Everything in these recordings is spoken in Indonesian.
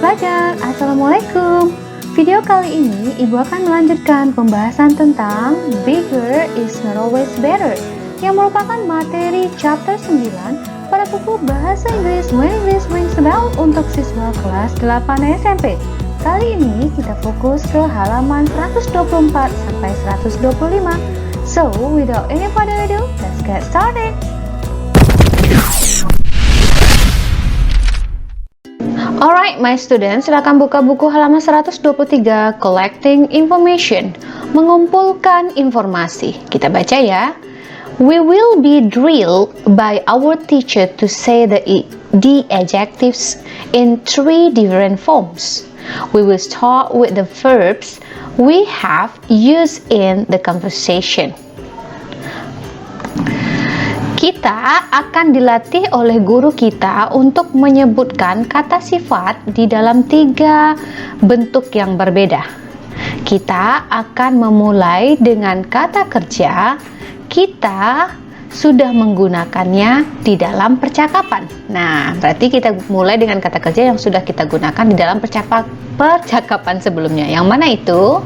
pelajar, Assalamualaikum. Video kali ini Ibu akan melanjutkan pembahasan tentang Bigger is not always better, yang merupakan materi chapter 9 pada buku Bahasa Inggris When English Rings the Bell untuk siswa kelas 8 SMP. Kali ini kita fokus ke halaman 124 sampai 125. So, without any further ado, let's get started. Alright, my students, silakan buka buku halaman 123, Collecting Information, mengumpulkan informasi. Kita baca ya. We will be drilled by our teacher to say the adjectives in 3 different forms. We will start with the verbs we have used in the conversation. Kita akan dilatih oleh guru kita untuk menyebutkan kata sifat di dalam 3 bentuk yang berbeda. Kita akan memulai dengan kata kerja. Kita sudah menggunakannya di dalam percakapan. Nah, berarti kita mulai dengan kata kerja yang sudah kita gunakan di dalam percakapan sebelumnya. Yang mana itu?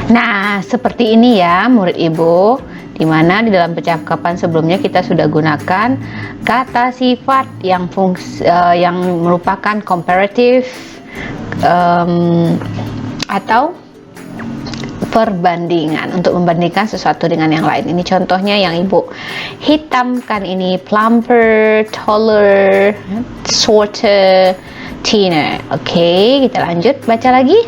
Nah, seperti ini ya, murid Ibu. Di mana di dalam percakapan sebelumnya kita sudah gunakan kata sifat yang merupakan comparative atau perbandingan, untuk membandingkan sesuatu dengan yang lain. Ini contohnya yang Ibu hitamkan ini: plumper, taller, shorter, thinner. Oke, kita lanjut baca lagi.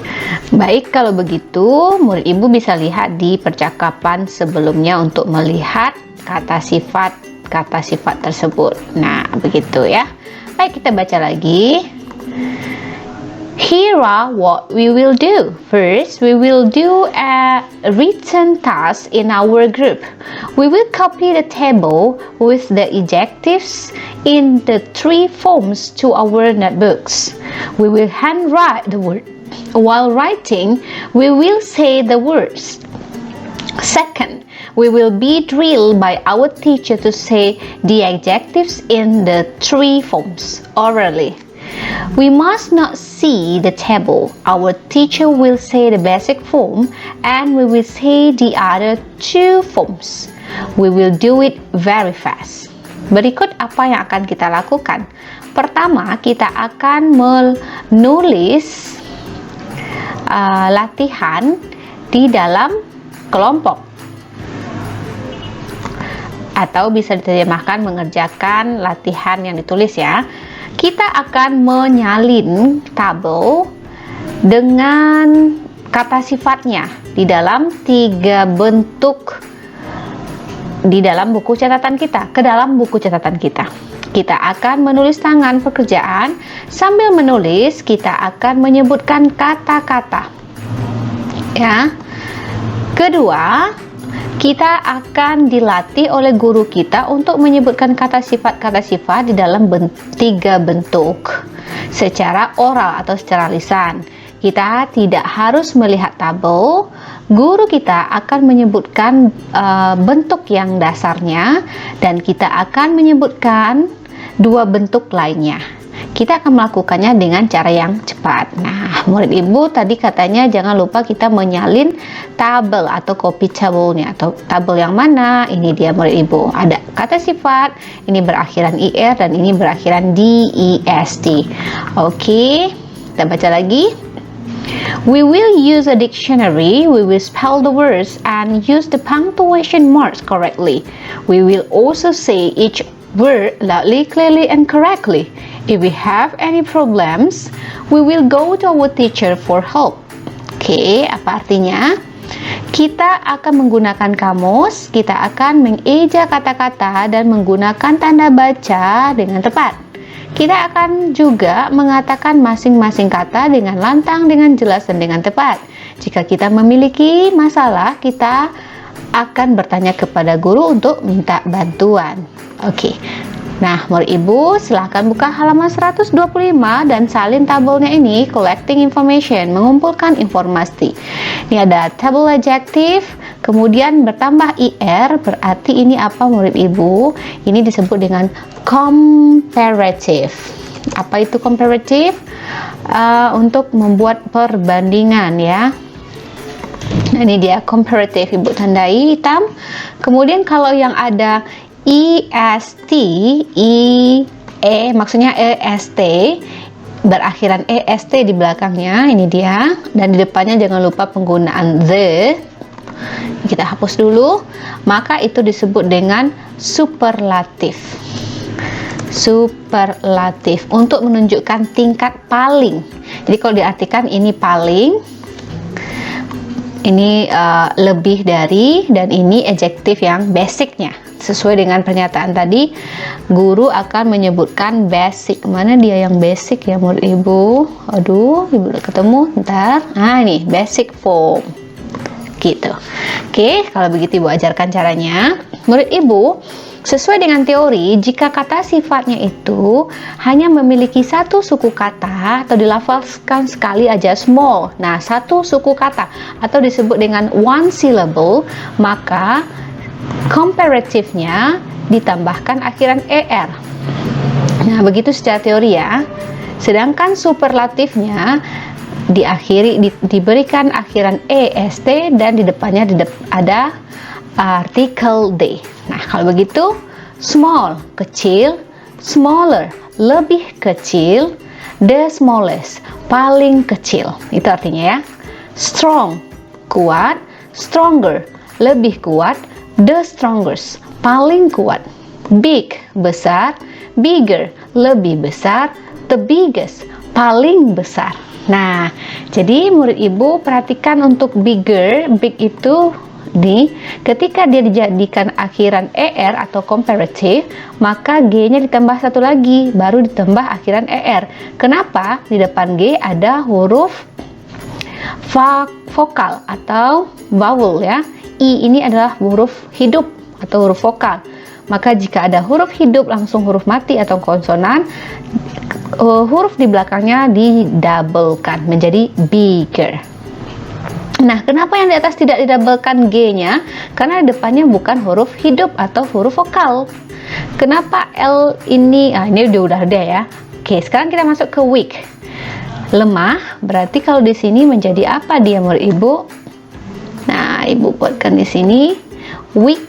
Baik, kalau begitu murid Ibu bisa lihat di percakapan sebelumnya untuk melihat kata sifat tersebut. Nah, begitu ya. Baik, kita baca lagi. Here are what we will do. First, we will do a written task in our group. We will copy the table with the adjectives in the 3 forms to our notebooks. We will handwrite the word. While writing, we will say the words. Second, we will be drilled by our teacher to say the adjectives in the 3 forms orally. We must not see the table. Our teacher will say the basic form and we will say the other 2 forms. We will do it very fast. Berikut apa yang akan kita lakukan. Pertama, kita akan menulis latihan di dalam kelompok, atau bisa diterjemahkan mengerjakan latihan yang ditulis ya. Kita akan menyalin tabel dengan kata sifatnya di dalam 3 bentuk di dalam buku catatan kita, ke dalam buku catatan kita. Kita akan menulis tangan pekerjaan. Sambil menulis, kita akan menyebutkan kata-kata. Ya. Kedua, kita akan dilatih oleh guru kita untuk menyebutkan kata sifat di dalam 3 bentuk secara oral atau secara lisan. Kita tidak harus melihat tabel. Guru kita akan menyebutkan bentuk yang dasarnya dan kita akan menyebutkan 2 bentuk lainnya. Kita akan melakukannya dengan cara yang cepat. Nah, murid Ibu tadi katanya jangan lupa kita menyalin tabel atau copy tabelnya. Atau tabel yang mana? Ini dia murid Ibu. Ada kata sifat, ini berakhiran IR dan ini berakhiran DEST. Oke, kita baca lagi. We will use a dictionary. We will spell the words and use the punctuation marks correctly. We will also say each word loudly, clearly, and correctly. If we have any problems, we will go to our teacher for help. Oke, apa artinya? Kita akan menggunakan kamus, kita akan mengeja kata-kata dan menggunakan tanda baca dengan tepat. Kita akan juga mengatakan masing-masing kata dengan lantang, dengan jelas, dan dengan tepat. Jika kita memiliki masalah, kita akan bertanya kepada guru untuk minta bantuan. Oke. Nah, murid Ibu silahkan buka halaman 125 dan salin tabelnya ini, collecting information, mengumpulkan informasi. Ini ada table adjective, kemudian bertambah IR, berarti ini apa murid Ibu? Ini disebut dengan comparative. Apa itu comparative? untuk membuat perbandingan ya. Nah, ini dia comparative, ibu tandai hitam. Kemudian kalau yang ada est, maksudnya est, berakhiran est di belakangnya, ini dia. Dan di depannya jangan lupa penggunaan the. Kita hapus dulu. Maka itu disebut dengan superlatif. Superlatif untuk menunjukkan tingkat paling. Jadi kalau diartikan ini paling, ini lebih dari, dan ini adjektif yang basicnya. Sesuai dengan pernyataan tadi, guru akan menyebutkan basic. Mana dia yang basic ya murid ibu? Aduh, ibu udah ketemu, ntar. Nah ini basic form gitu. Oke, kalau begitu ibu ajarkan caranya. Murid ibu, sesuai dengan teori, jika kata sifatnya itu hanya memiliki satu suku kata atau dilafalkan sekali aja, small, nah satu suku kata atau disebut dengan one syllable, maka comparative-nya ditambahkan akhiran er. Nah begitu secara teori ya. Sedangkan superlatifnya diberikan akhiran est dan di depannya ada artikel d. Nah, kalau begitu, small, kecil, smaller, lebih kecil, the smallest, paling kecil. Itu artinya ya. Strong, kuat, stronger, lebih kuat, the strongest, paling kuat. Big, besar, bigger, lebih besar, the biggest, paling besar. Nah, jadi murid ibu perhatikan untuk bigger, big itu ketika dia dijadikan akhiran er atau comparative, maka g-nya ditambah satu lagi, baru ditambah akhiran er. Kenapa? Di depan g ada huruf vokal atau vowel ya. I ini adalah huruf hidup atau huruf vokal. Maka jika ada huruf hidup langsung huruf mati atau konsonan, huruf di belakangnya didabelkan menjadi bigger. Nah, kenapa yang di atas tidak didabelkan G-nya? Karena di depannya bukan huruf hidup atau huruf vokal. Kenapa L ini? Ini udah ada ya. Oke, sekarang kita masuk ke weak. Lemah, berarti kalau di sini menjadi apa dia murid ibu? Nah, ibu buatkan di sini weak.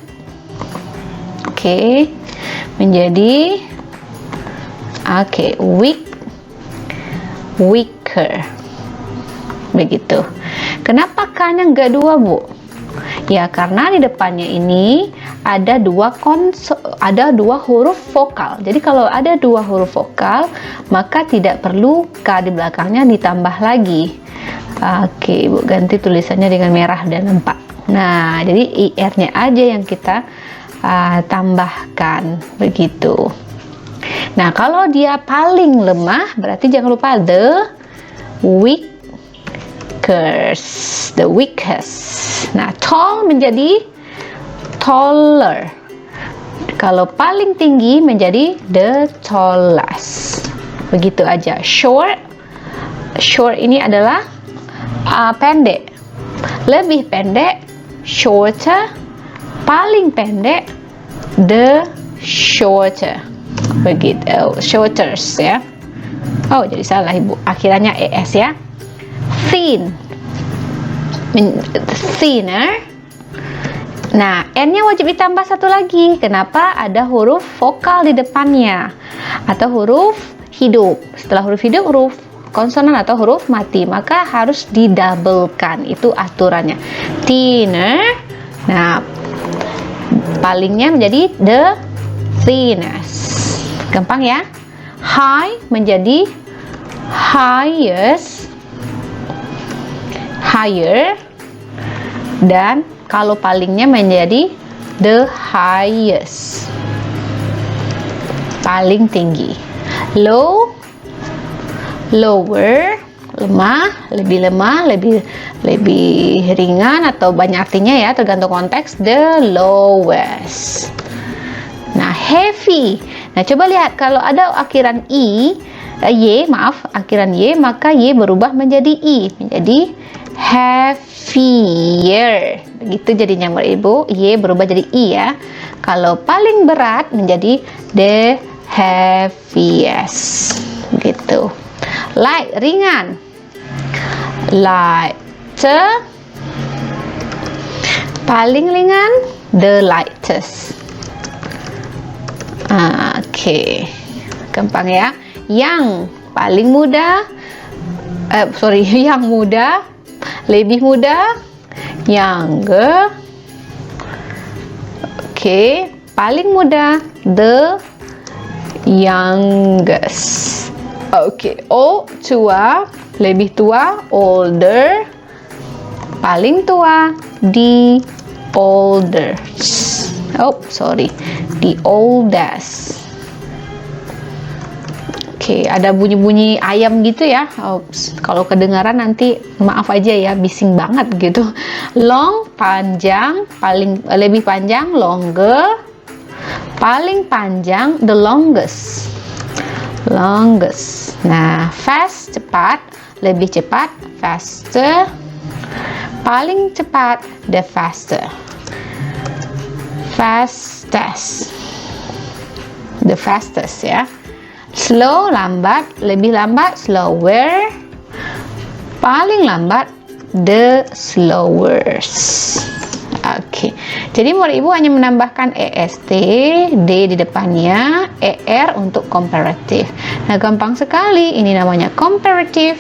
Oke, menjadi weak, weaker. Begitu. Kenapa K-nya enggak dua, Bu? Ya, karena di depannya ini ada dua huruf vokal. Jadi kalau ada dua huruf vokal, maka tidak perlu K di belakangnya ditambah lagi. Oke, Ibu ganti tulisannya dengan merah dan nampak. Nah, jadi IR-nya aja yang kita tambahkan begitu. Nah, kalau dia paling lemah, berarti jangan lupa the weakest. Nah, tall menjadi taller. Kalau paling tinggi menjadi the tallest. Begitu aja. Short ini adalah pendek. Lebih pendek, shorter. Paling pendek, the shorter. Begitu, shorters ya. Oh, jadi salah ibu. Akhirannya es ya. Thinner. Nah, n-nya wajib ditambah satu lagi. Kenapa? Ada huruf vokal di depannya atau huruf hidup. Setelah huruf hidup, huruf konsonan atau huruf mati, maka harus didabelkan. Itu aturannya. Thinner. Nah, palingnya menjadi the thinnest. Gampang ya. High menjadi highest, higher, dan kalau palingnya menjadi the highest, paling tinggi. Low, lower, lemah, lebih ringan atau banyak artinya ya, tergantung konteks. The lowest. Nah, heavy. Nah, coba lihat kalau ada akhiran akhiran y, maka y berubah menjadi i, menjadi heavier. Begitu jadinya Ibu, y berubah jadi i ya. Kalau paling berat menjadi the heaviest. Gitu. Light, ringan. Lighter. Paling ringan, the lightest. Oke. Gampang ya. Yang paling mudah, yang muda, lebih muda, younger. Oke, paling muda, the youngest. Oke, tua, lebih tua, older. Paling tua, the oldest. The oldest. Oke, ada bunyi-bunyi ayam gitu ya. Kalau kedengaran nanti maaf aja ya, bising banget gitu. Long, panjang, lebih panjang, longer. Paling panjang, the longest. Longest. Nah, fast, cepat, lebih cepat, faster. Paling cepat, the faster. Fastest. The fastest ya. Slow, lambat, lebih lambat, slower. Paling lambat, the slowest. Oke. Jadi murid ibu hanya menambahkan EST, D di depannya, ER untuk comparative. Nah, gampang sekali. Ini namanya comparative.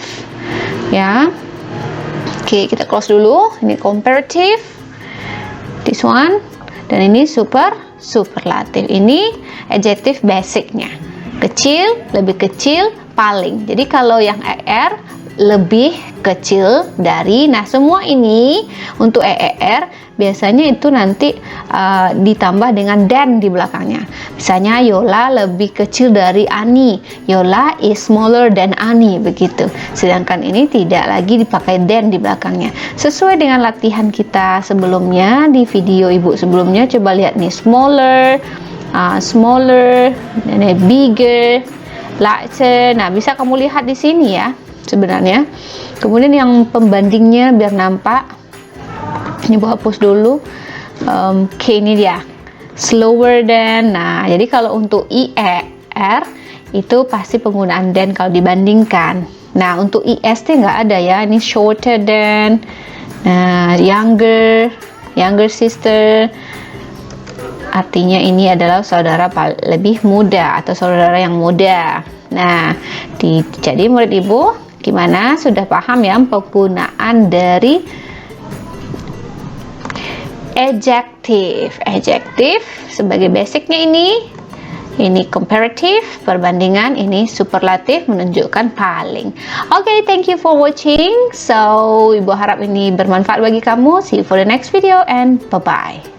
Ya. Oke, kita close dulu. Ini comparative. This one. Dan ini superlatif. Ini adjective basicnya. Kecil, lebih kecil, paling. Jadi kalau yang ER lebih kecil dari, nah semua ini untuk ER biasanya itu nanti ditambah dengan than di belakangnya. Misalnya Yola lebih kecil dari Ani. Yola is smaller than Ani, begitu. Sedangkan ini tidak lagi dipakai than di belakangnya. Sesuai dengan latihan kita sebelumnya di video ibu sebelumnya, coba lihat nih, smaller, dan bigger, larger. Nah, bisa kamu lihat di sini ya sebenarnya. Kemudian yang pembandingnya biar nampak, ini ibu hapus dulu. Oke, ini dia, slower than. Nah, jadi kalau untuk IER itu pasti penggunaan than kalau dibandingkan. Nah, untuk IST nggak ada ya. Ini shorter than, younger sister. Artinya ini adalah saudara lebih muda atau saudara yang muda. Nah, jadi murid ibu gimana? Sudah paham ya penggunaan dari adjective. Adjective sebagai basicnya ini comparative, perbandingan, ini superlatif, menunjukkan paling. Oke, thank you for watching. So, ibu harap ini bermanfaat bagi kamu. See you for the next video and bye-bye.